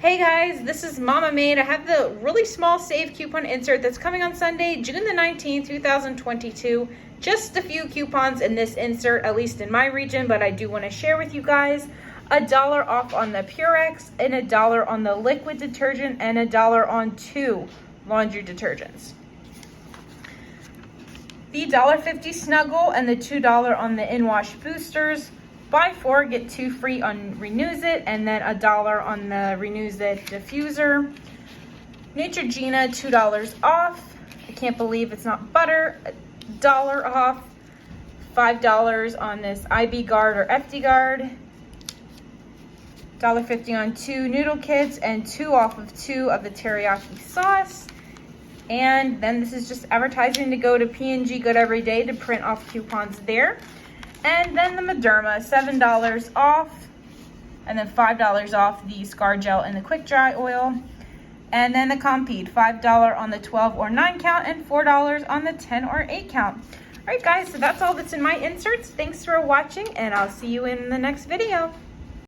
Hey guys, this is Mama Made. I have the really small save coupon insert that's coming on Sunday, June the 19th, 2022. Just a few coupons in this insert, at least in my region, but I do want to share with you guys. $1 off on the Purex and $1 on the liquid detergent and $1 on 2 laundry detergents. The $1.50 Snuggle and the $2 on the In-Wash boosters. Buy 4, get 2 free on Renews It, and then $1 on the Renews It diffuser. Neutrogena, $2 off. I can't believe it's not butter. $1 off. $5 on this IB Guard or FD Guard. $1.50 on 2 noodle kits and 2 off of 2 of the teriyaki sauce. And then this is just advertising to go to P&G Good Every Day to print off coupons there. And then the Mederma, $7 off, and then $5 off the Scar Gel and the Quick Dry Oil. And then the Compeed, $5 on the 12 or 9 count and $4 on the 10 or 8 count. All right, guys, so that's all that's in my inserts. Thanks for watching, and I'll see you in the next video.